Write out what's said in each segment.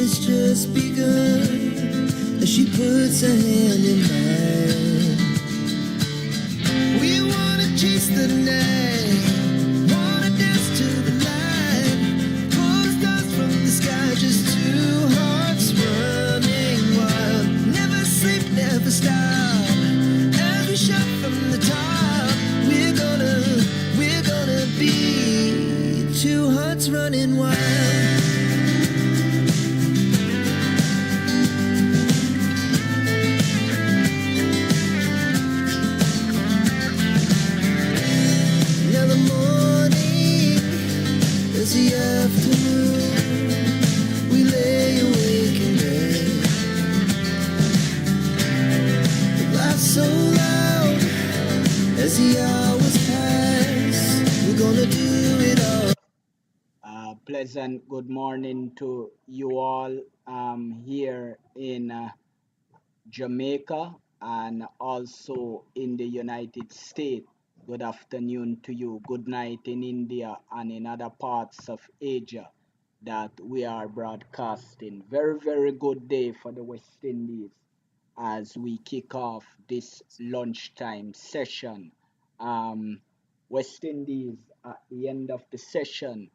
has just begun as she puts her hand in mine. We wanna chase the night, wanna dance to the light, pull the stars from the sky, just two hearts running wild. Never sleep, never stop, as we shout from the top. We're gonna be two hearts running wild. Now the morning is the afternoon. We lay awake in bed. The laugh's so loud as the hours pass. We're gonna do it all. Pleasant good morning to you all here in Jamaica and also in the United States. Good afternoon to you. Good night in India and in other parts of Asia that we are broadcasting. Very, very good day for the West Indies as we kick off this lunchtime session. West Indies at the end of the session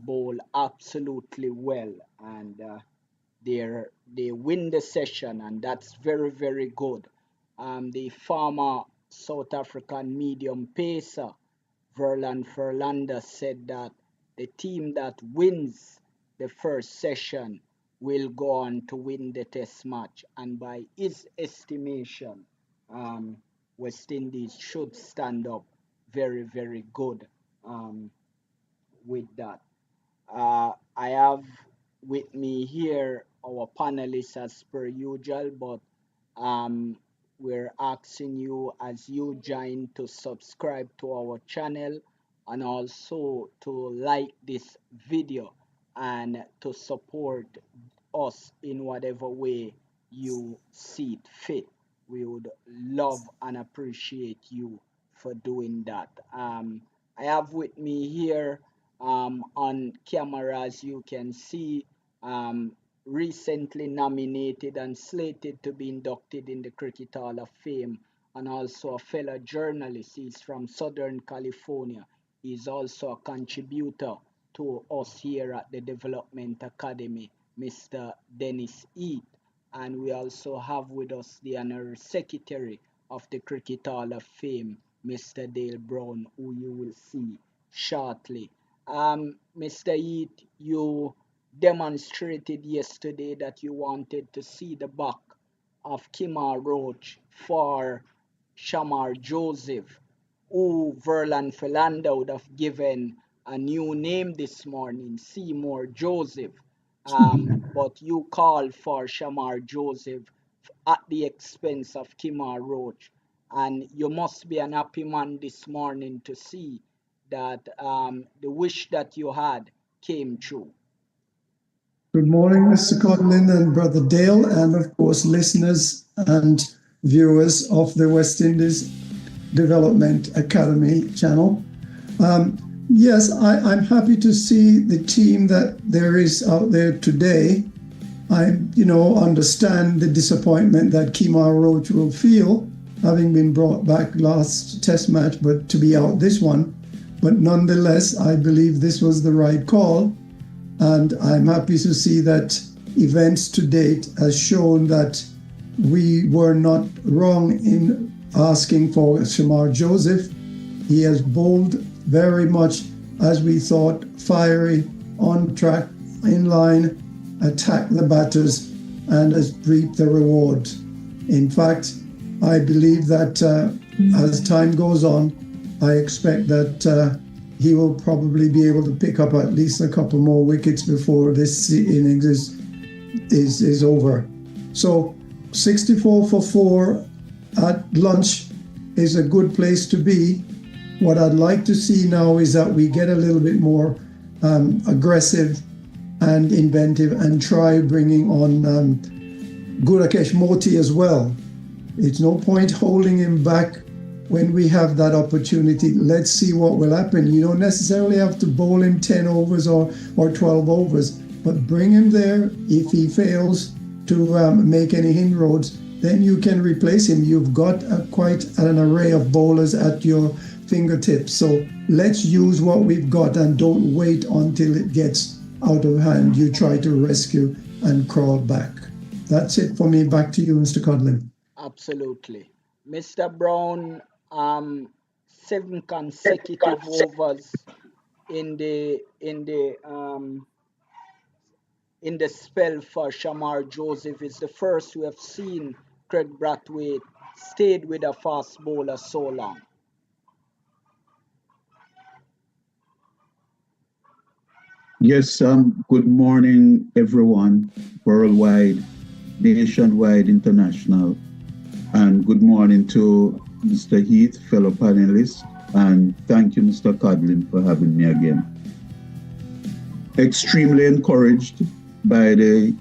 bowl absolutely well, and they win the session, and that's very, very good. The former South African medium pacer Verlan Fernandez said that the team that wins the first session will go on to win the test match, and by his estimation, West Indies should stand up very, very good with that. I have with me here our panelists as per usual, but we're asking you as you join to subscribe to our channel and also to like this video and to support us in whatever way you see it fit. We would love and appreciate you for doing that. I have with me here on camera, as you can see, recently nominated and slated to be inducted in the Cricket Hall of Fame, and also a fellow journalist. He's from Southern California. He's also a contributor to us here at the Development Academy, Mr. Dennis Eat. And we also have with us the Honorary Secretary of the Cricket Hall of Fame, Mr. Dale Brown, who you will see shortly. Mr. Eat, you demonstrated yesterday that you wanted to see the back of Kemar Roach for Shamar Joseph, who Verlan Philander would have given a new name this morning, Seymour Joseph. But you called for Shamar Joseph at the expense of Kemar Roach. And you must be an happy man this morning to see that the wish that you had came true. Good morning, Mr. Codlin and Brother Dale, and of course, listeners and viewers of the West Indies Development Academy channel. Yes, I'm happy to see the team that there is out there today. I, understand the disappointment that Kemar Roach will feel, having been brought back last test match, but to be out this one. But nonetheless, I believe this was the right call. And I'm happy to see that events to date has shown that we were not wrong in asking for Shamar Joseph. He has bowled very much as we thought, fiery, on track, in line, attacked the batters, and has reaped the reward. In fact, I believe that as time goes on, I expect that he will probably be able to pick up at least a couple more wickets before this innings is over. So 64 for 4 at lunch is a good place to be. What I'd like to see now is that we get a little bit more aggressive and inventive and try bringing on Gudakesh Moti as well. It's no point holding him back when we have that opportunity. Let's see what will happen. You don't necessarily have to bowl him 10 overs or 12 overs. but bring him there. If he fails to make any inroads, then you can replace him. You've got quite an array of bowlers at your fingertips. So let's use what we've got and don't wait until it gets out of hand. You try to rescue and crawl back. That's it for me. Back to you, Mr. Codlin. Absolutely. Mr. Brown, 7 consecutive overs in the spell for Shamar Joseph is the first we have seen Craig Brathwaite stayed with a fast bowler so long. Yes, good morning, everyone, worldwide, nationwide, international, and good morning to Mr. Heath, fellow panelists, and thank you, Mr. Codlin, for having me again. Extremely encouraged by the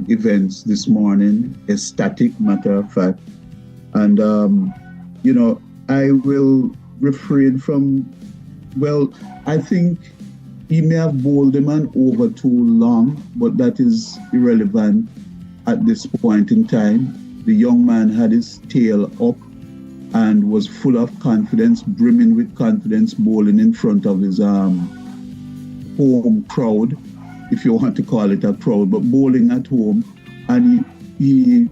events this morning, ecstatic, matter of fact, and I will refrain from, I think he may have bowled the man over too long, but that is irrelevant at this point in time. The young man had his tail up and was full of confidence, brimming with confidence, bowling in front of his home crowd, if you want to call it a crowd, but bowling at home. And he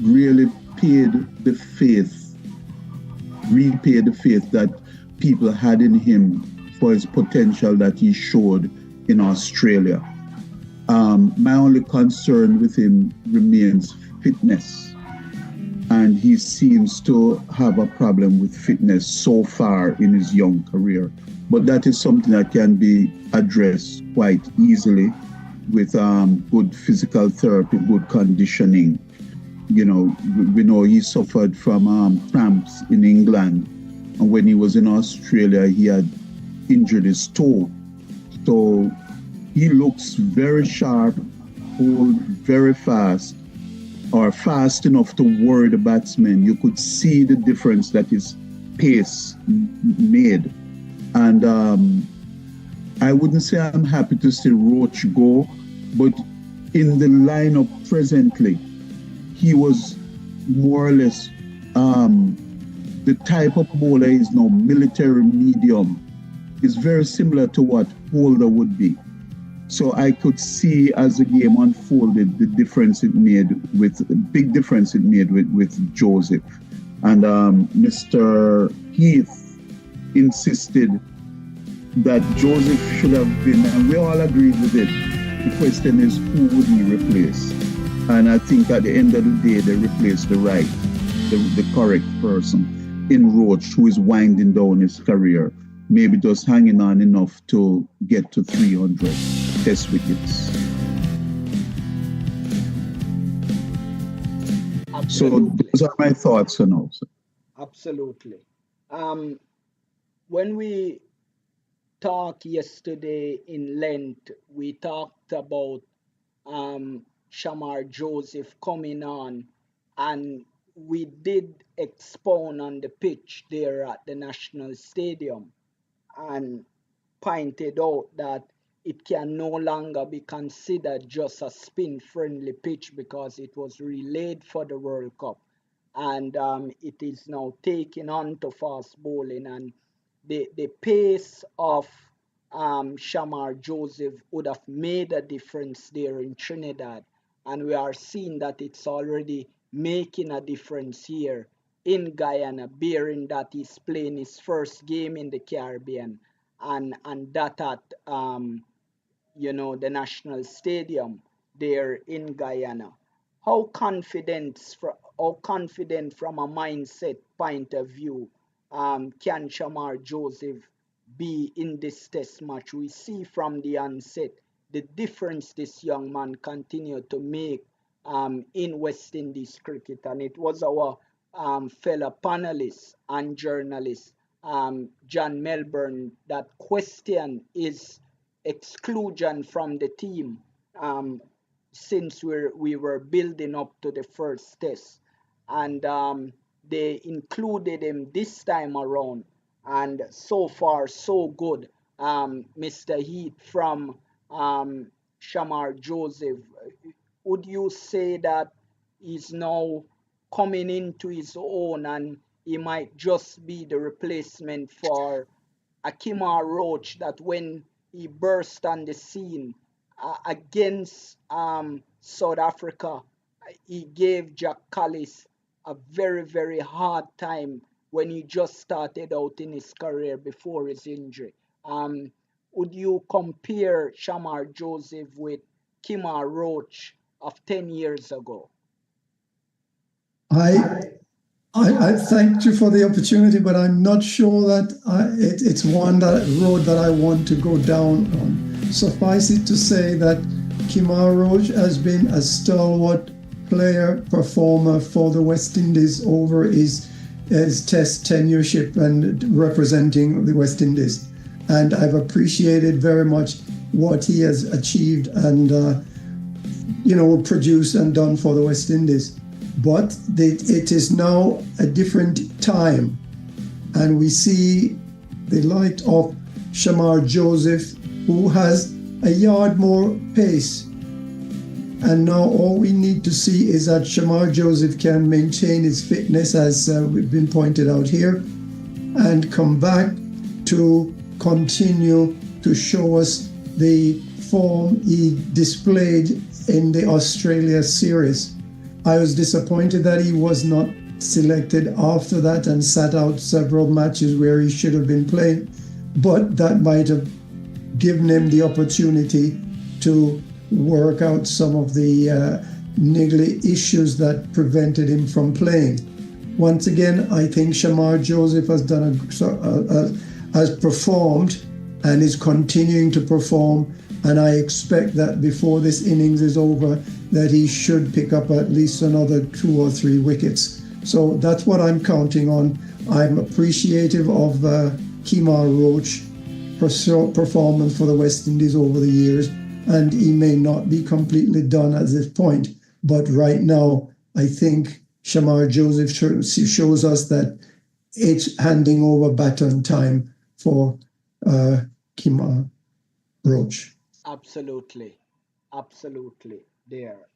really repaid the faith that people had in him for his potential that he showed in Australia. My only concern with him remains fitness. And he seems to have a problem with fitness so far in his young career. But that is something that can be addressed quite easily with good physical therapy, good conditioning. We know he suffered from cramps in England. And when he was in Australia, he had injured his toe. So he looks very sharp, hold very fast, or fast enough to worry the batsman. You could see the difference that his pace made. And I wouldn't say I'm happy to see Roach go, but in the lineup presently, he was more or less the type of bowler is now military medium. Is very similar to what Holder would be. So I could see as the game unfolded the difference it made big difference it made with Joseph. And Mr. Heath insisted that Joseph should have been, and we all agreed with it. The question is, who would he replace? And I think at the end of the day, they replaced the correct person in Roach, who is winding down his career. Maybe just hanging on enough to get to 300 test wickets. Absolutely. So those are my thoughts on also. Absolutely. When we talked yesterday in length, we talked about Shamar Joseph coming on, and we did expound on the pitch there at the National Stadium and pointed out that it can no longer be considered just a spin-friendly pitch because it was relayed for the World Cup, and it is now taking on to fast bowling, and the pace of Shamar Joseph would have made a difference there in Trinidad, and we are seeing that it's already making a difference here in Guyana, bearing that he's playing his first game in the Caribbean, and that at the National Stadium there in Guyana. How confident from a mindset point of view can Shamar Joseph be in this test match? We see from the onset the difference this young man continued to make in West Indies cricket, and it was our fellow panelists and journalists, John Melbourne, that questioned his exclusion from the team since we were building up to the first test, and they included him this time around, and so far so good. Mr. Heath, from Shamar Joseph, would you say that he's now coming into his own and he might just be the replacement for Akima Roach, that when he burst on the scene against South Africa, he gave Jack Callis a very, very hard time when he just started out in his career before his injury. Would you compare Shamar Joseph with Kima Roach of 10 years ago? I thank you for the opportunity, but I'm not sure that it's one road that I want to go down on. Suffice it to say that Kemar Roach has been a stalwart player, performer for the West Indies over his test tenureship and representing the West Indies. And I've appreciated very much what he has achieved and, produced and done for the West Indies. But it is now a different time. And we see the light of Shamar Joseph, who has a yard more pace. And now all we need to see is that Shamar Joseph can maintain his fitness, as we've been pointed out here, and come back to continue to show us the form he displayed in the Australia series. I was disappointed that he was not selected after that and sat out several matches where he should have been playing, but that might have given him the opportunity to work out some of the niggly issues that prevented him from playing. Once again, I think Shamar Joseph has performed and is continuing to perform, and I expect that before this innings is over that he should pick up at least another 2 or 3 wickets. So that's what I'm counting on. I'm appreciative of Kemar Roach performance for the West Indies over the years, and he may not be completely done at this point, but right now I think Shamar Joseph shows us that it's handing over baton time for Kemar Roach. Absolutely there.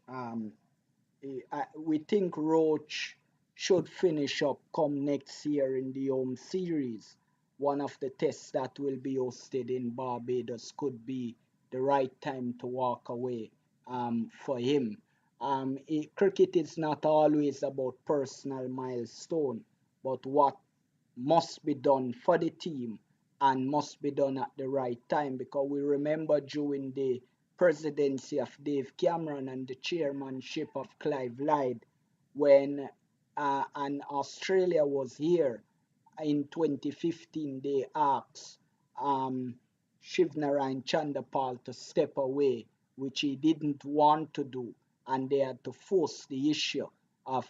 We think Roach should finish up come next year in the home series. One of the tests that will be hosted in Barbados could be the right time to walk away for him. Cricket is not always about personal milestone, but what must be done for the team and must be done at the right time, because we remember during the presidency of Dave Cameron and the chairmanship of Clive Lyde, when and Australia was here in 2015, they asked Shivnarine Chandapal to step away, which he didn't want to do, and they had to force the issue of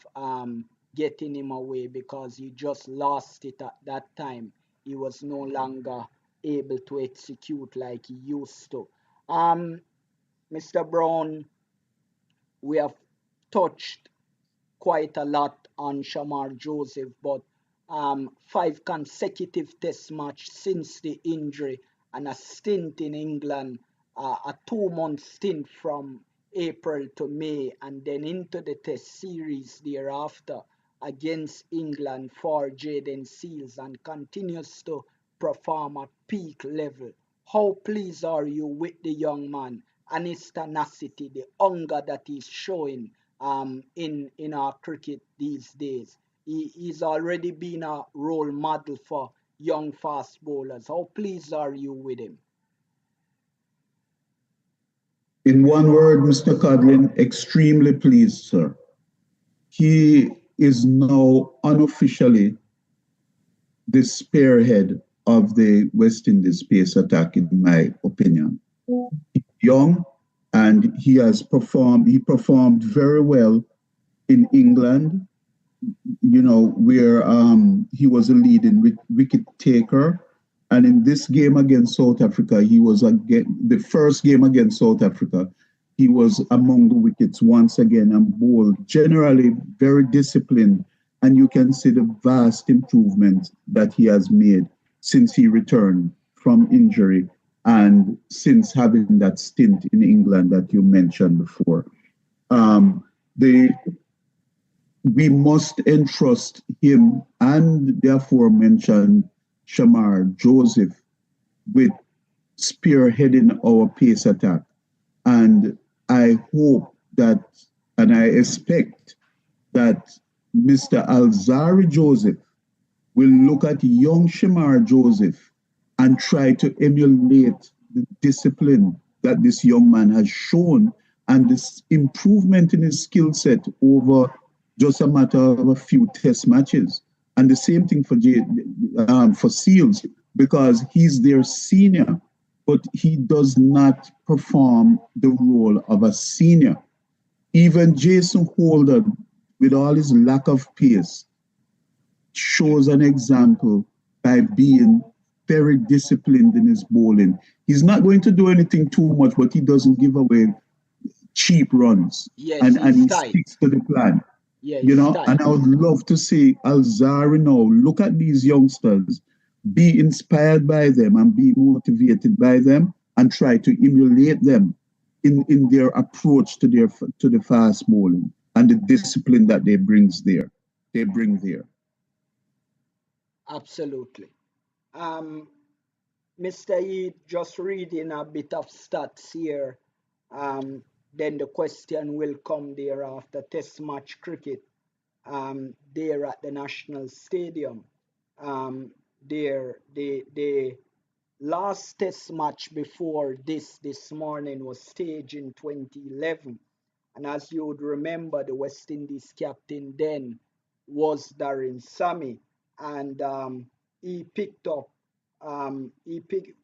getting him away because he just lost it at that time. He was no longer able to execute like he used to. Mr. Brown, we have touched quite a lot on Shamar Joseph, but 5 consecutive test matches since the injury and a stint in England, a 2-month stint from April to May, and then into the test series thereafter against England for Jayden Seales, and continues to perform at peak level. How pleased are you with the young man and his tenacity, the hunger that he's showing in our cricket these days? He's already been a role model for young fast bowlers. How pleased are you with him? In one word, Mr. Codlin, extremely pleased, sir. He is now unofficially the spearhead of the West Indies pace attack, in my opinion. He's young, and he performed very well in England, where he was a leading wicket taker. And in this game against South Africa, the first game against South Africa, he was among the wickets once again and bowled generally very disciplined. And you can see the vast improvement that he has made since he returned from injury and since having that stint in England that you mentioned before. We must entrust him and the aforementioned Shamar Joseph with spearheading our pace attack. And I hope that, and I expect that Mr. Alzari Joseph will look at young Shamar Joseph and try to emulate the discipline that this young man has shown and this improvement in his skill set over just a matter of a few test matches. And the same thing for Seals, because he's their senior, but he does not perform the role of a senior. Even Jason Holder, with all his lack of pace, shows an example by being very disciplined in his bowling. He's not going to do anything too much, but he doesn't give away cheap runs. Yes, and he tight. sticks to the plan. Yeah, You know, tight. and I would love to see Alzari now look at these youngsters, be inspired by them and be motivated by them, and try to emulate them in their approach to the fast bowling and the discipline that they bring there. Absolutely. Mr. E, just reading a bit of stats here. Then the question will come there after Test match cricket. There at the National Stadium. The last Test match before this morning was staged in 2011. And as you would remember, the West Indies captain then was Darren Sammy. And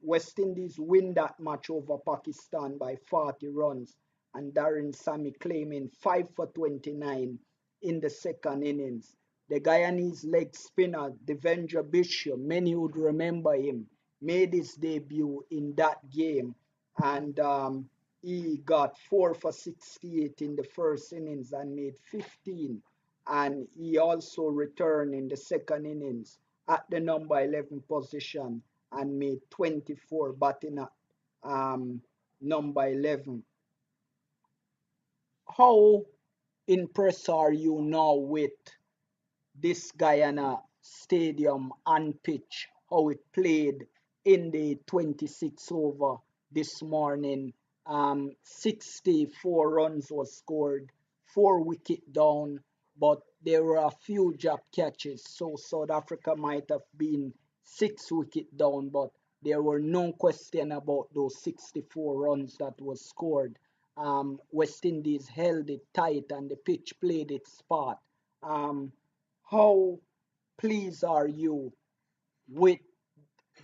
West Indies win that match over Pakistan by 40 runs. And Darren Sammy claiming 5 for 29 in the second innings. The Guyanese leg spinner, Devendra Bishop, many would remember him, made his debut in that game. And he got 4 for 68 in the first innings and made 15. And he also returned in the second innings at the number 11 position and made 24, batting at number 11. How impressed are you now with this Guyana stadium and pitch, how it played in the 26 over this morning? 64 runs was scored, 4 wicket down, but there were a few drop catches, so South Africa might have been 6 wicket down, but there were no question about those 64 runs that was scored. West Indies held it tight and the pitch played its part. How pleased are you with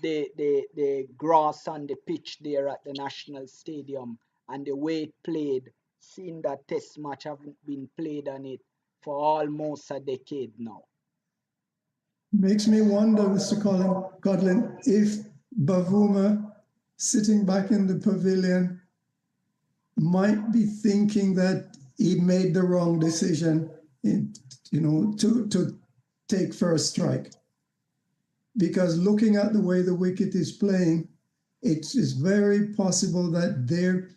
the grass and the pitch there at the National Stadium and the way it played, seeing that Test match haven't been played on it for almost a decade now? Makes me wonder, Mr. Codlin, if Bavuma, sitting back in the pavilion, might be thinking that he made the wrong decision to take first strike. Because looking at the way the wicket is playing, it is very possible that their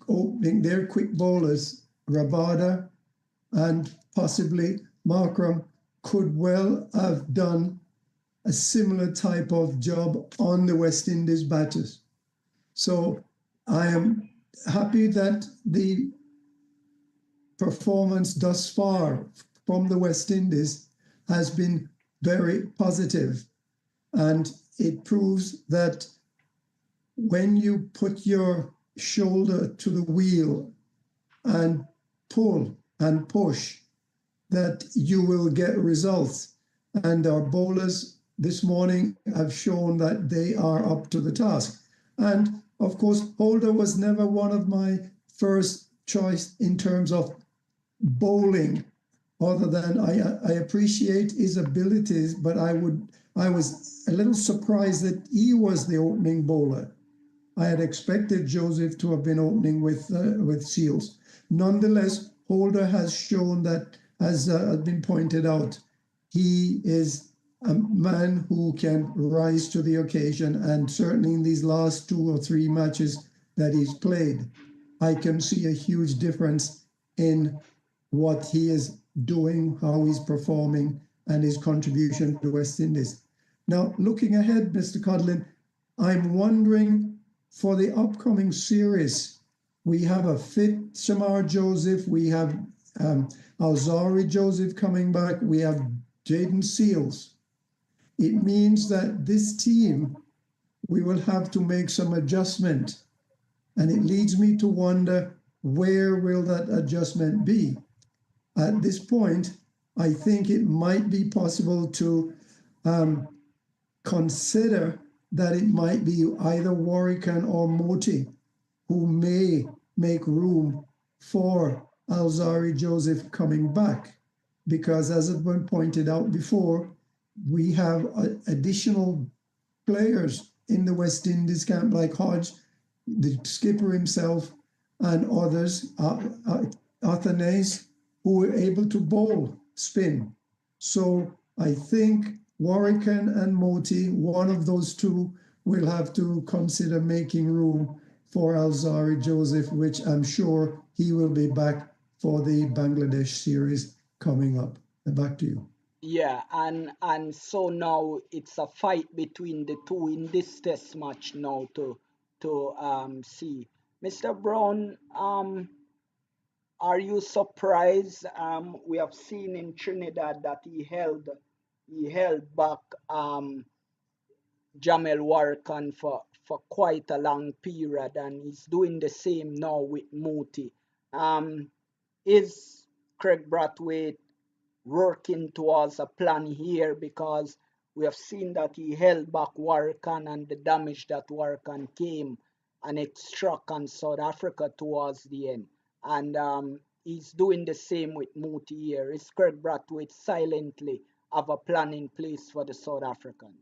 quick bowlers, Rabada and possibly Markram, could well have done a similar type of job on the West Indies batters. So I am happy that the performance thus far from the West Indies has been very positive. And it proves that when you put your shoulder to the wheel and pull and push, that you will get results. And our bowlers this morning have shown that they are up to the task. And of course, Holder was never one of my first choice in terms of bowling, other than I appreciate his abilities, but I was a little surprised that he was the opening bowler. I had expected Joseph to have been opening with Seals. Nonetheless, Holder has shown that, as has been pointed out, he is a man who can rise to the occasion, and certainly in these last 2 or 3 matches that he's played, I can see a huge difference in what he is doing, how he's performing, and his contribution to West Indies. Now, looking ahead, Mr. Codlin, I'm wondering for the upcoming series, we have a fit Shamar Joseph, we have Alzari Joseph coming back, we have Jaden Seals. It means that this team, we will have to make some adjustment. And it leads me to wonder, where will that adjustment be? At this point, I think it might be possible to consider that it might be either Warwican or Moti who may make room for Alzari Joseph coming back. Because as has been pointed out before, we have additional players in the West Indies camp like Hodge, the skipper himself, and others, Athanase, who were able to bowl spin. So I think Warwican and Moti, one of those two, will have to consider making room for Alzari Joseph, which I'm sure he will be back for the Bangladesh series coming up. And back to you. Yeah, and so now it's a fight between the two in this test match now to see. Mr. Brown, are you surprised? We have seen in Trinidad that he held back Jamel Warkan for quite a long period, and he's doing the same now with Moti. Is Craig Brathwaite working towards a plan here, because we have seen that he held back Warkan and the damage that Warkan came and it struck on South Africa towards the end. And he's doing the same with Moti here. Is Craig Brathwaite silently have a plan in place for the South Africans?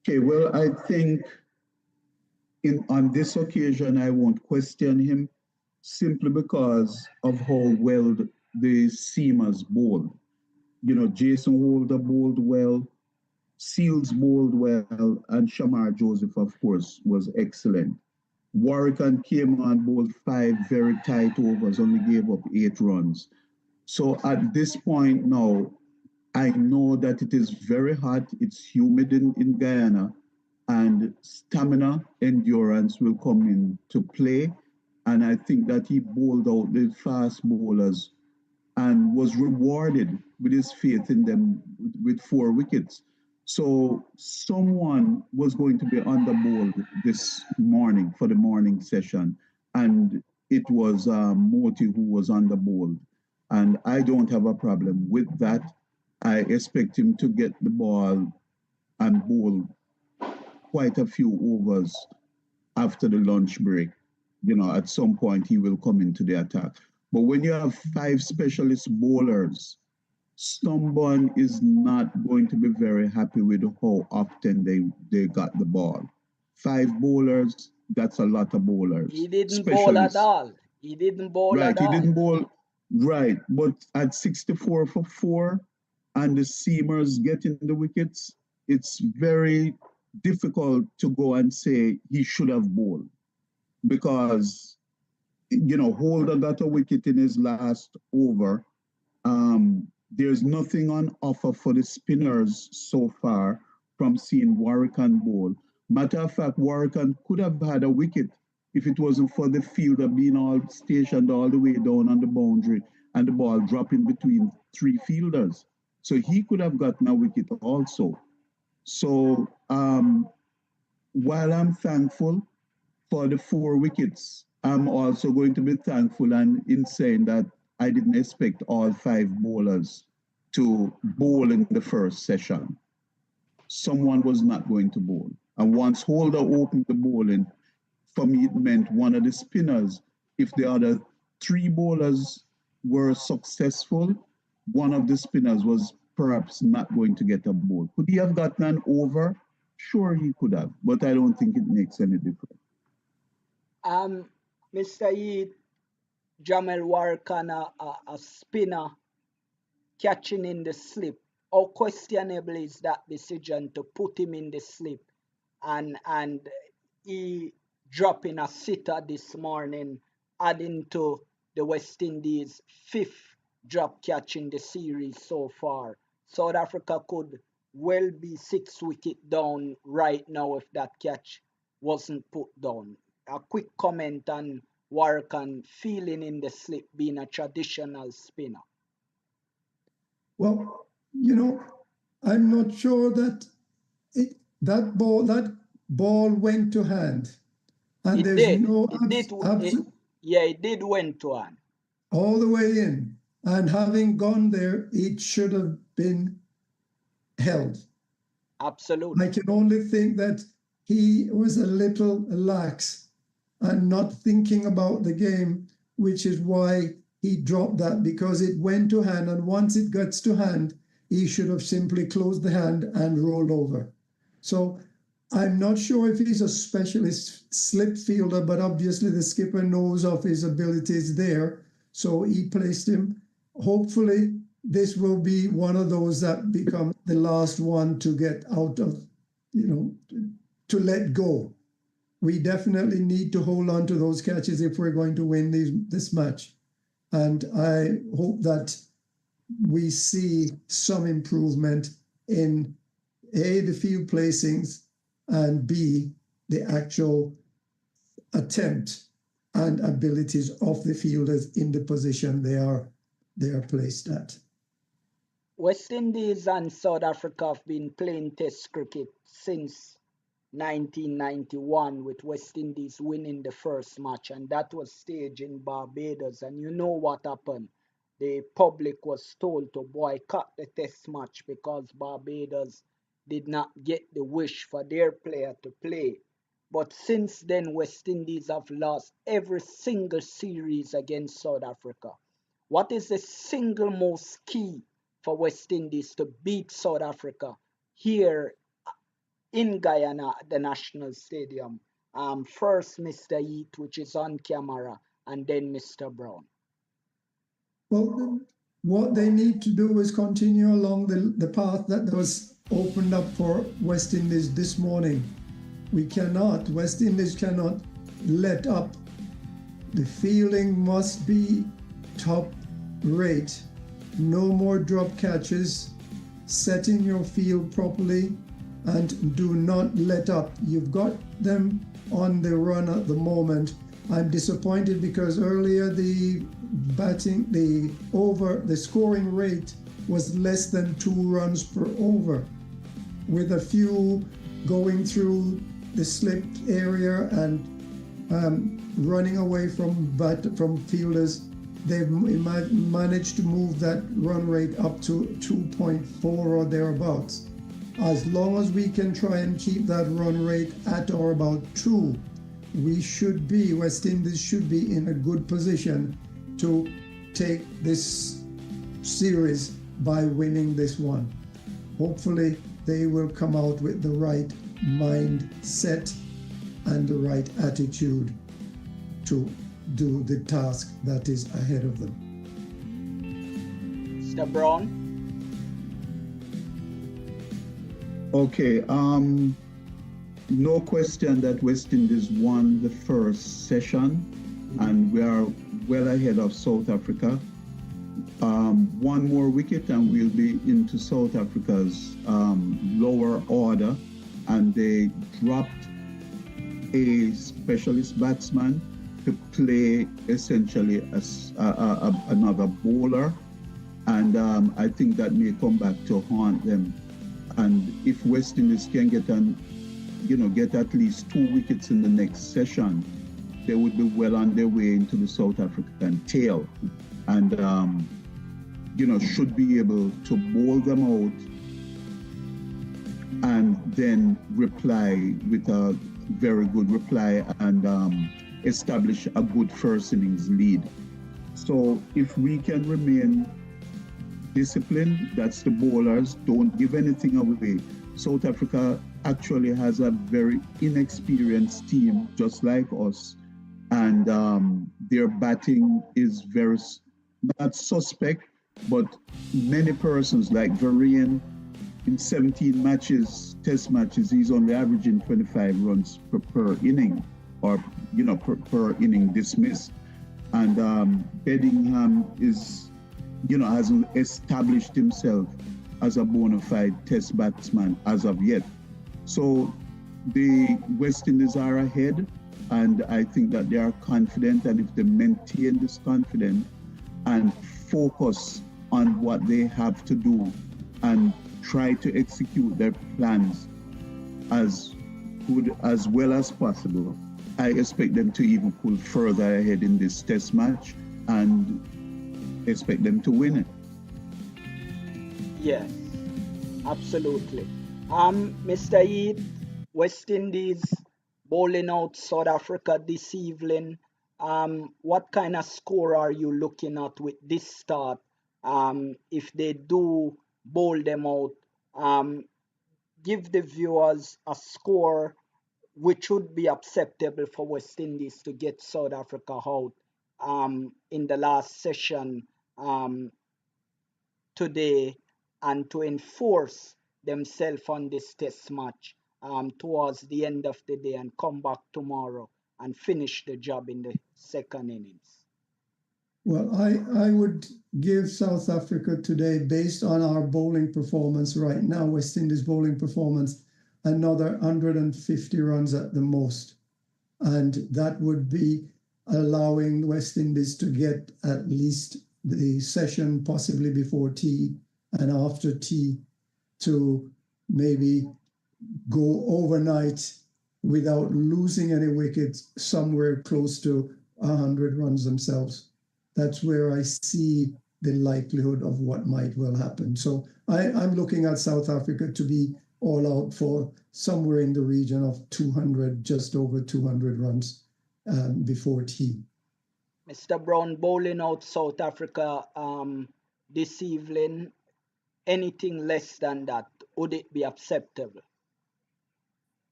Okay, well, I think on this occasion, I won't question him simply because of how well the seamers bowled. You know, Jason Holder bowled well, Seals bowled well, and Shamar Joseph, of course, was excellent. Warwican came on, bowled 5 very tight overs, only gave up 8 runs. So at this point now, I know that it is very hot, it's humid in Guyana, and stamina, endurance will come into play. And I think that he bowled out the fast bowlers and was rewarded with his faith in them with 4 wickets. So someone was going to be on the board this morning for the morning session, and it was Moti who was on the board. And I don't have a problem with that. I expect him to get the ball and bowl quite a few overs after the lunch break. You know, at some point he will come into the attack. But when you have 5 specialist bowlers, someone is not going to be very happy with how often they got the ball. 5 bowlers, that's a lot of bowlers. He didn't bowl at all. He didn't bowl right, at all. Right, he didn't bowl. Right, but at 64 for 4 and the seamers getting the wickets, it's very difficult to go and say he should have bowled, because, you know, Holder got a wicket in his last over. There's nothing on offer for the spinners so far from seeing Warwican bowl. Matter of fact, Warwican could have had a wicket if it wasn't for the fielder being all stationed all the way down on the boundary and the ball dropping between 3 fielders. So he could have gotten a wicket also. So while I'm thankful for the 4 wickets, I'm also going to be thankful and in saying that I didn't expect all 5 bowlers to bowl in the first session. Someone was not going to bowl. And once Holder opened the bowling, for me it meant one of the spinners, if the other 3 bowlers were successful, one of the spinners was perhaps not going to get a ball. Could he have gotten an over? Sure, he could have, but I don't think it makes any difference. Mr. Eid, Jamel Warkan, a spinner, catching in the slip. How questionable is that decision to put him in the slip? And he dropping a sitter this morning, adding to the West Indies' fifth drop catch in the series so far. South Africa could well be 6 wickets down right now if that catch wasn't put down. A quick comment on Warkan feeling in the slip, being a traditional spinner. Well, I'm not sure that that ball went to hand, and It there's did. no It did went to hand. All the way in, and having gone there, it should have been held. Absolutely. I can only think that he was a little lax and not thinking about the game, which is why he dropped that, because it went to hand, and once it gets to hand, he should have simply closed the hand and rolled over. So I'm not sure if he's a specialist slip fielder, but obviously the skipper knows of his abilities there, so he placed him. Hopefully, this will be one of those that become the last one to get out of, to let go. We definitely need to hold on to those catches if we're going to win this match. And I hope that we see some improvement in A, the field placings, and B, the actual attempt and abilities of the fielders in the position they are placed at. West Indies and South Africa have been playing Test cricket since 1991, with West Indies winning the first match, and that was staged in Barbados. And you know what happened? The public was told to boycott the Test match because Barbados did not get the wish for their player to play. But since then, West Indies have lost every single series against South Africa. What is the single most key for West Indies to beat South Africa here in Guyana at the National Stadium? First, Mr. Heath, which is on camera, and then Mr. Brown. Well, what they need to do is continue along the path that was opened up for West Indies this morning. West Indies cannot let up. The fielding must be top rate. No more drop catches, setting your field properly, and do not let up. You've got them on the run at the moment. I'm disappointed because earlier the scoring rate was less than 2 runs per over, with a few going through the slip area and running away from fielders. They've managed to move that run rate up to 2.4 or thereabouts. As long as we can try and keep that run rate at or about 2, West Indies should be in a good position to take this series by winning this one. Hopefully, they will come out with the right mindset and the right attitude to do the task that is ahead of them. Mr. Brown? Okay, no question that West Indies won the first session, and we are well ahead of South Africa. One more wicket and we'll be into South Africa's lower order, and they dropped a specialist batsman to play essentially as another bowler, and I think that may come back to haunt them. And if West Indies can get at least 2 wickets in the next session, they would be well on their way into the South African tail, and should be able to bowl them out and then reply with a very good reply and establish a good first innings lead. So if we can remain disciplined, that's the bowlers, don't give anything away. South Africa actually has a very inexperienced team, just like us, and their batting is very not suspect, But many persons like Varian, in 17 matches, test matches, he's only averaging 25 runs per inning, or per inning dismissed. And Bedingham is, hasn't established himself as a bona fide test batsman as of yet. So the West Indies are ahead, and I think that they are confident, and if they maintain this confidence and focus on what they have to do and try to execute their plans as good as well as possible, I expect them to even pull further ahead in this test match and expect them to win it. Yes, absolutely. Mr. Heath, West Indies bowling out South Africa this evening. What kind of score are you looking at with this start? If they do bowl them out, give the viewers a score which would be acceptable for West Indies to get South Africa out in the last session today, and to enforce themselves on this test match towards the end of the day and come back tomorrow and finish the job in the second innings. Well, I would give South Africa today, based on our bowling performance right now, West Indies bowling performance, another 150 runs at the most. And that would be allowing West Indies to get at least the session, possibly before tea and after tea, to maybe go overnight without losing any wickets, somewhere close to 100 runs themselves. That's where I see the likelihood of what might well happen. So I'm looking at South Africa to be all out for somewhere in the region of 200, just over 200 runs before tea. Mr. Brown, bowling out South Africa this evening, anything less than that, would it be acceptable?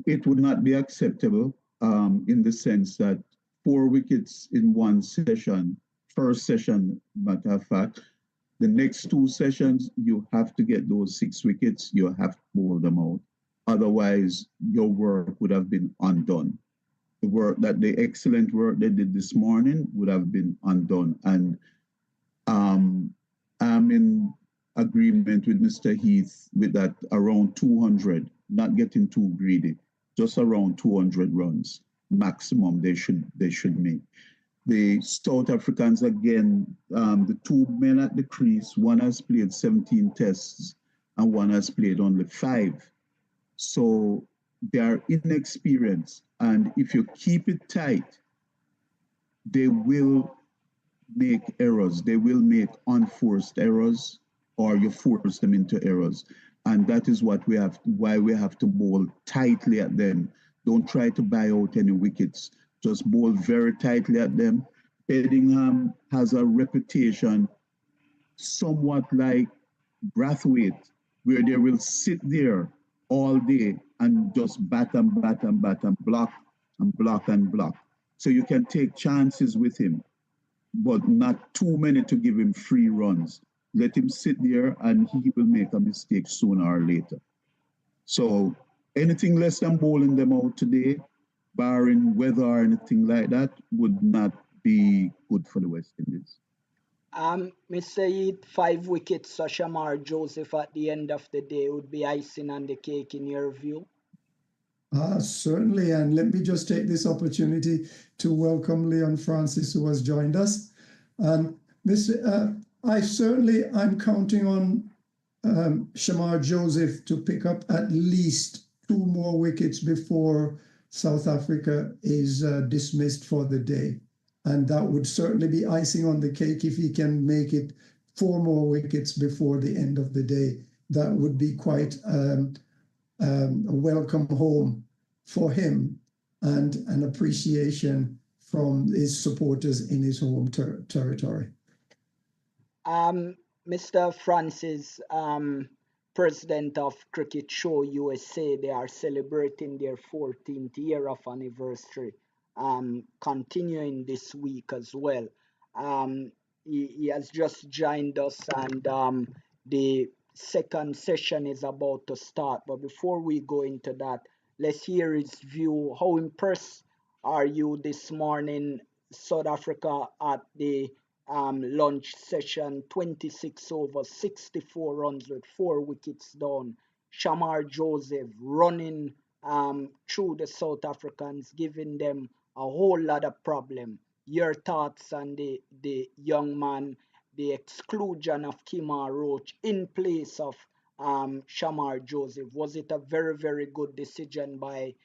It would not be acceptable in the sense that 4 wickets in one session, first session, matter of fact, the next 2 sessions, you have to get those 6 wickets, you have to bowl them out. Otherwise, your work would have been undone. The excellent work they did this morning would have been undone. And I'm in agreement with Mr. Heath with that, around 200, not getting too greedy, just around 200 runs maximum they should make. The South Africans, again, the 2 men at the crease, one has played 17 tests and one has played only 5. So they are inexperienced. And if you keep it tight, they will make errors. They will make unforced errors, or you force them into errors. And that is why we have to bowl tightly at them. Don't try to buy out any wickets. Just bowl very tightly at them. Bedingham has a reputation somewhat like Brathwaite, where they will sit there all day and just bat and bat and bat and block and block and block. So you can take chances with him, but not too many to give him free runs. Let him sit there and he will make a mistake sooner or later. So anything less than bowling them out today, barring weather or anything like that, would not be good for the West Indies. Mr. Heath, 5 wickets for Shamar Joseph at the end of the day would be icing on the cake in your view? Certainly, and let me just take this opportunity to welcome Leon Francis, who has joined us. And I'm counting on Shamar Joseph to pick up at least 2 more wickets before South Africa is dismissed for the day. And that would certainly be icing on the cake if he can make it 4 more wickets before the end of the day. That would be quite a welcome home for him and an appreciation from his supporters in his home territory. Mr. Francis, president of Cricket Show USA, they are celebrating their 14th year of anniversary, continuing this week as well. Um, he has just joined us, and the second session is about to start. But before we go into that, let's hear his view. How impressed are you this morning, South Africa, at the lunch session? 26 over 64 runs with 4 wickets down. Shamar Joseph running through the South Africans, giving them a whole lot of problem. Your thoughts on the young man, the exclusion of Kemar Roach in place of Shamar Joseph? Was it a very, very good decision by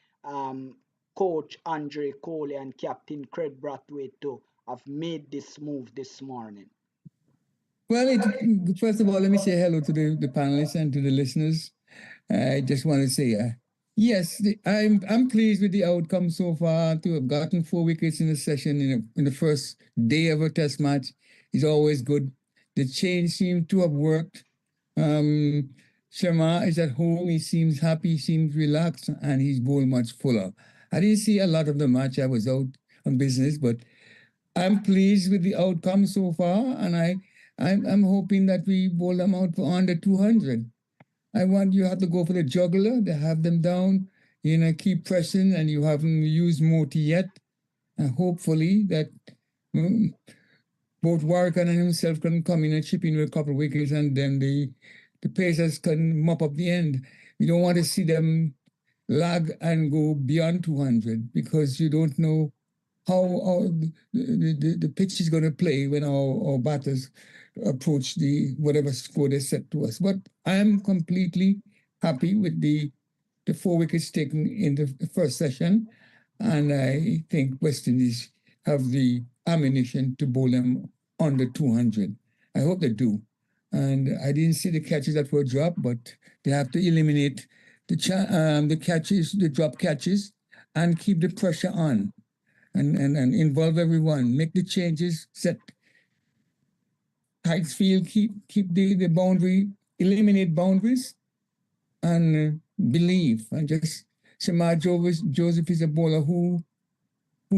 Coach Andre Coley and Captain Craig Brathwaite to have made this move this morning? Well, first of all, let me say hello to the panelists and to the listeners. I just want to say, yes, I'm pleased with the outcome so far. To have gotten 4 wickets in a session in the first day of a test match is always good. The change seemed to have worked. Sharma is at home. He seems happy, he seems relaxed, and he's bowled much fuller. I didn't see a lot of the match. I was out on business, but I'm pleased with the outcome so far, and I'm hoping that we bowl them out for under 200. I want you have to go for the juggler. They have them down, keep pressing, and you haven't used Moti yet. And hopefully that both Warwick and himself can come in and chip in with a couple of wickets, and then the Pacers can mop up the end. We don't want to see them lag and go beyond 200 because you don't know how the pitch is going to play when our batters approach the whatever score they set to us. But I'm completely happy with the 4 wickets taken in the first session, and I think West Indies have the ammunition to bowl them under 200. I hope they do. And I didn't see the catches that were dropped, but they have to eliminate the catches, the drop catches, and keep the pressure on. And involve everyone, make the changes, set tight field, keep the boundary, eliminate boundaries, and believe. And just Shamar Joseph is a bowler who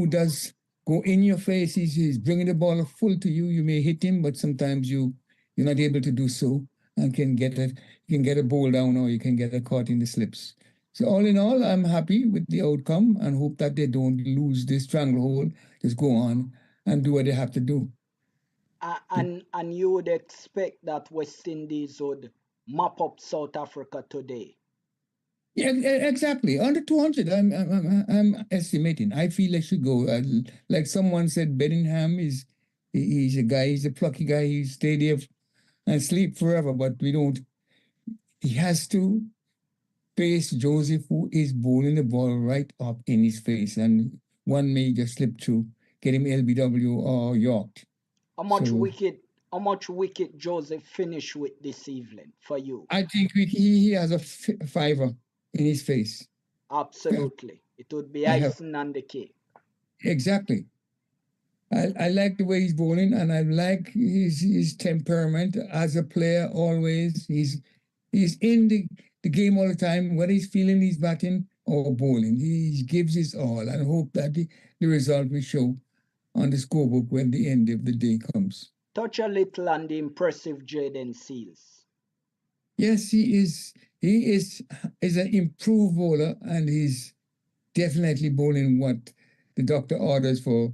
does go in your face. He's bringing the ball full to you. You may hit him, but sometimes you're not able to do so and can get a ball down or you can get a caught in the slips. So all in all, I'm happy with the outcome and hope that they don't lose this stranglehold. Just go on and do what they have to do. And you would expect that West Indies would mop up South Africa today? Yeah, exactly. Under 200, I'm estimating. I feel they should go. Like someone said, Bellingham he's a guy, he's a plucky guy. He stay there and sleep forever, but we don't. He has to face Joseph, who is bowling the ball right up in his face, and one may just slip through, get him LBW or York. How much wicket Joseph finish with this evening for you? I think he has a fiver in his face. Absolutely. It would be icing on the cake. Exactly. I like the way he's bowling, and I like his temperament as a player always. He's in the game all the time, whether he's feeling he's batting or bowling. He gives his all, and hope that the result will show on the scorebook when the end of the day comes. Touch a little on the impressive Jayden Seales. Yes, he is. He is an improved bowler, and he's definitely bowling what the doctor orders for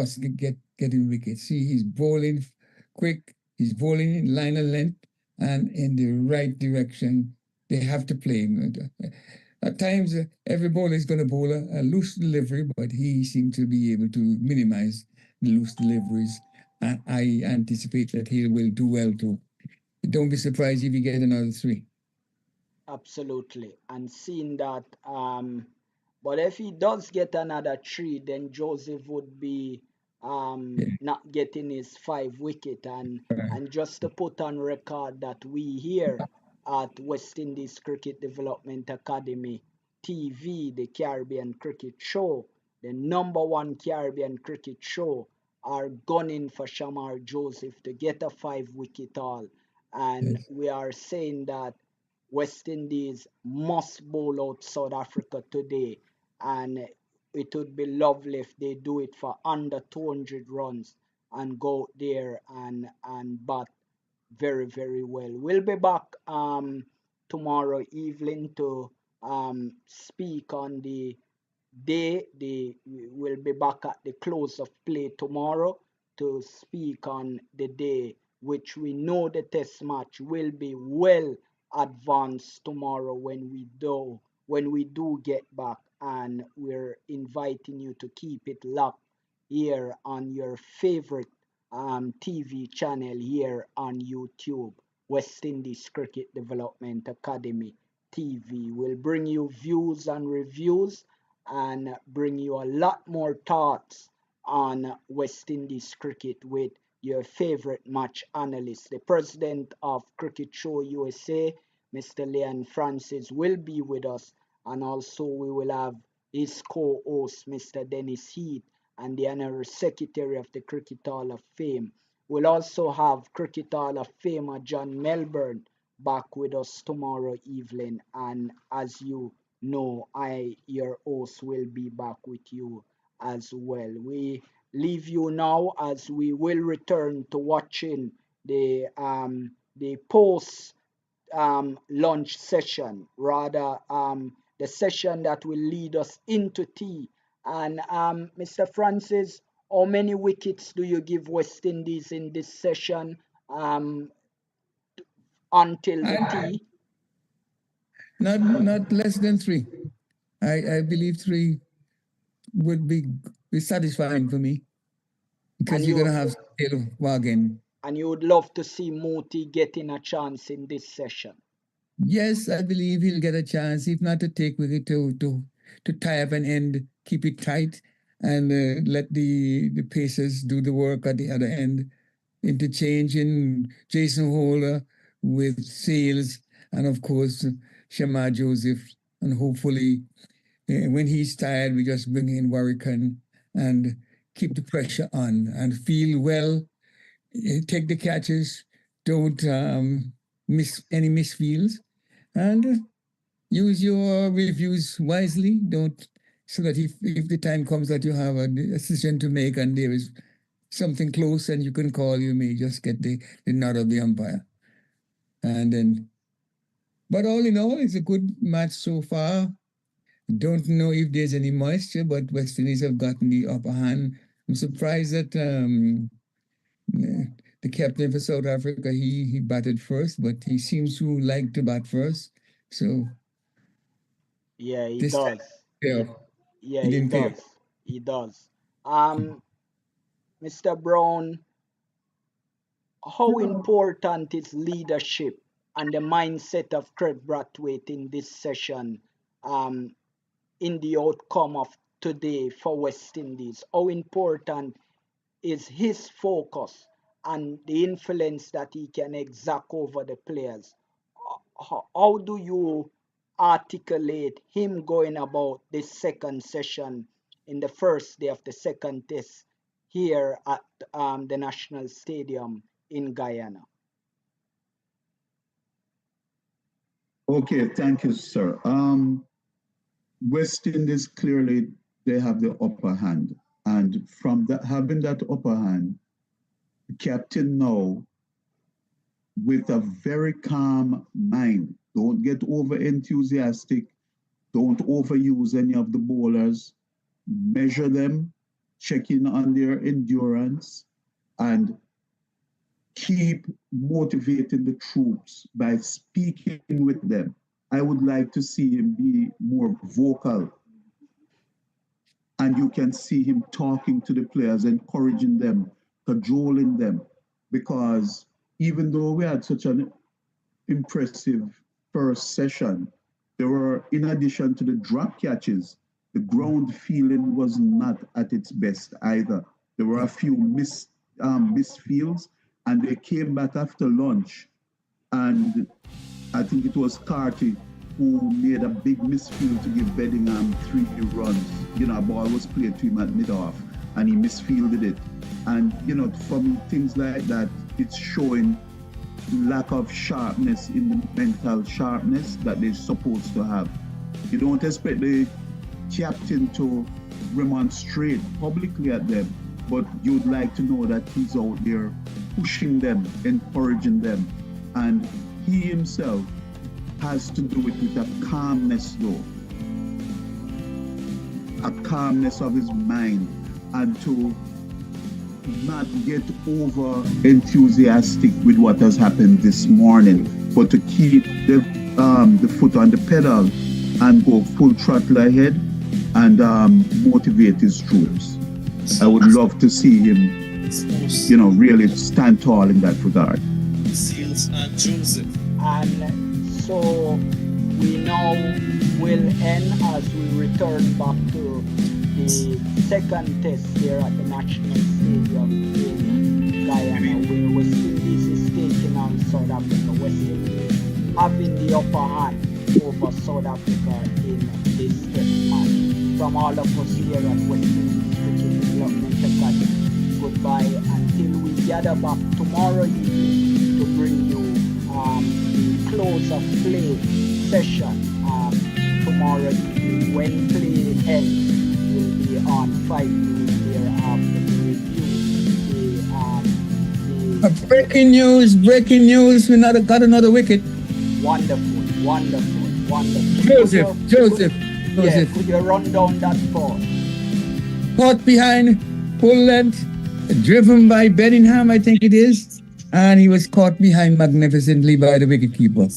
us to getting wickets. See, he's bowling quick. He's bowling in line of length and in the right direction. They have to play him. At times, every bowler is going to bowl a loose delivery, but he seems to be able to minimize the loose deliveries. And I anticipate that he will do well too. Don't be surprised if he gets another 3. Absolutely. And seeing that, but if he does get another 3, then Joseph would be not getting his 5 wicket. And just to put on record that we here at West Indies Cricket Development Academy TV, the Caribbean Cricket Show, the #1 Caribbean Cricket Show, are gunning for Shamar Joseph to get a 5-wicket haul. And we are saying that West Indies must bowl out South Africa today, and it would be lovely if they do it for under 200 runs. and go out there and bat very, very well. We'll be back tomorrow evening to speak on the day. We'll be back at the close of play tomorrow to speak on the day, which we know the test match will be well advanced tomorrow when we do get back, and we're inviting you to keep it locked here on your favorite TV channel here on YouTube. West Indies Cricket Development Academy TV will bring you views and reviews and bring you a lot more thoughts on West Indies cricket with your favorite match analyst. The president of Cricket Show USA, Mr. Leon Francis, will be with us, and also we will have his co-host, Mr. Dennis Heath, and the honorary secretary of the Cricket Hall of Fame. We'll also have Cricket Hall of Famer John Melbourne back with us tomorrow evening, and as you know, I, your host, will be back with you as well. We leave you now as we will return to watching the post lunch session, rather the session that will lead us into tea. And Mr. Francis, how many wickets do you give West Indies in this session until the tea? Not less than 3. I believe 3 would be satisfying for me, because you're going to have Taylor Wagen. And you would love to see Motie getting a chance in this session. Yes, I believe he'll get a chance, if not to take wicket, to tie up an end, keep it tight, and let the pacers do the work at the other end. Interchanging Jason Holder with Sales, and of course Shamar Joseph, and hopefully when he's tired, we just bring in Warwickon and keep the pressure on and feel well. Take the catches, don't miss any misfields, and use your reviews wisely. Don't, so that if the time comes that you have a decision to make and there is something close and you can call, you may just get the nod of the umpire. And then, but all in all, it's a good match so far. Don't know if there's any moisture, but West Indies have gotten the upper hand. I'm surprised that the captain for South Africa, he batted first, but he seems to like to bat first. So yeah, he does. Yeah, he does. He does. Mr. Brown, how important is leadership and the mindset of Craig Brathwaite in this session in the outcome of today for West Indies? How important is his focus and the influence that he can exert over the players? How do you articulate him going about this second session in the first day of the second test here at the National Stadium in Guyana? Okay, thank you, sir. West Indies, clearly, they have the upper hand. And from having that upper hand, the captain now, with a very calm mind, don't get over enthusiastic, don't overuse any of the bowlers, measure them, check in on their endurance, and keep motivating the troops by speaking with them. I would like to see him be more vocal. And you can see him talking to the players, encouraging them, cajoling them, because even though we had such an impressive first session, there were, in addition to the drop catches, the ground feeling was not at its best either. There were a few misfields, and they came back after lunch, and I think it was Carty who made a big misfield to give Bedingham 3 runs. You know, a ball was played to him at mid-off, and he misfielded it. And, you know, from things like that, it's showing lack of sharpness in the mental sharpness that they're supposed to have. You don't expect the captain to remonstrate publicly at them, but you'd like to know that he's out there pushing them, encouraging them, and he himself has to do it with a calmness though, a calmness of his mind, and to not get over enthusiastic with what has happened this morning, but to keep the foot on the pedal and go full throttle ahead and motivate his troops. I would love to see him, really stand tall in that regard. Seals and Joseph. And so we now will end as we return back to the second test here at the National Stadium in Guyana, where West Indies is taking on South Africa. West Indies having the upper hand over South Africa in this test match. From all of us here at West Indies Cricket Development Academy, goodbye until we gather back tomorrow evening to bring you the close of play session tomorrow evening. When play ends, will be on 5 minutes thereafter to review the Breaking news! We got another wicket. wonderful. Joseph. Yeah, could you run down that for us? Caught behind, full length, driven by Bellingham, I think it is, and he was caught behind magnificently by the wicketkeeper.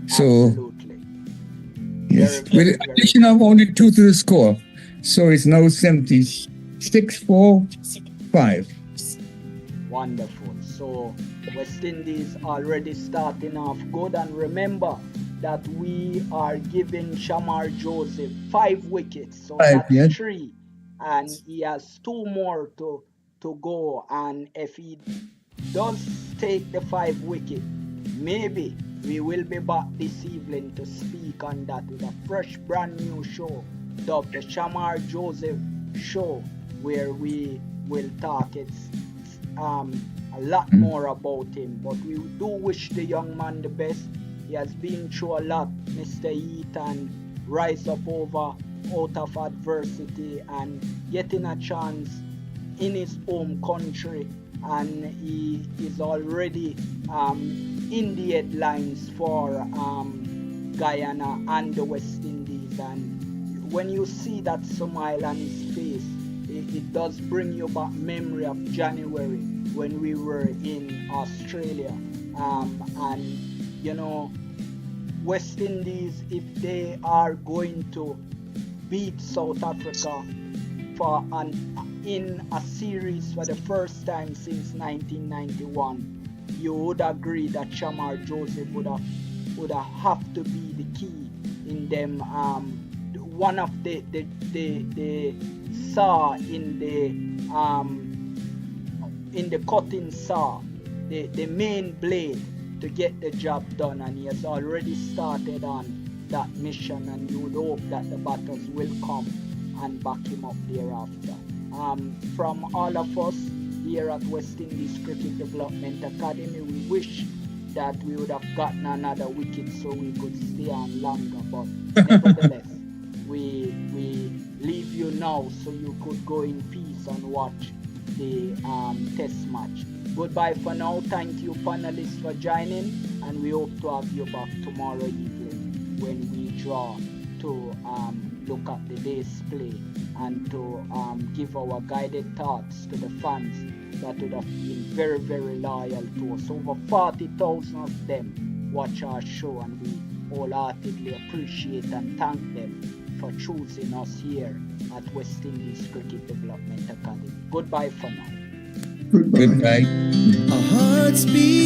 So, Absolutely. yes, Very, with very, an addition of only 2 to the score. So it's now 76-4-5. Wonderful. So West Indies already starting off good, and remember that we are giving Shamar Joseph 5 wickets, so 5, that's yeah. 3, and he has 2 more to go. And if he does take the 5 wicket, maybe we will be back this evening to speak on that with a fresh brand new show dubbed the Shamar Joseph Show, where we will talk a lot more about him. But we do wish the young man the best. He has been through a lot, Mr. Heath, and rise up out of adversity and getting a chance in his home country. And he is already in the headlines for Guyana and the West Indies. And when you see that smile on his face, it does bring you back memory of January when we were in Australia. And you know, West Indies, if they are going to beat South Africa in a series for the first time since 1991, you would agree that Shamar Joseph would have to be the key in them. One of the saw in the cutting saw, the main blade to get the job done, and he has already started on that mission, and you would hope that the batters will come and back him up thereafter. From all of us here at West Indies Cricket Development Academy, we wish that we would have gotten another wicket so we could stay on longer, but nevertheless, we leave you now so you could go in peace and watch the test match. Goodbye for now. Thank you, panelists, for joining, and we hope to have you back tomorrow evening when we draw to look at the day's play and to give our guided thoughts to the fans that would have been very, very loyal to us. Over 40,000 of them watch our show, and we wholeheartedly appreciate and thank them for choosing us here at West Indies Cricket Development Academy. Goodbye for now. Goodbye. Goodbye. Our hearts beat.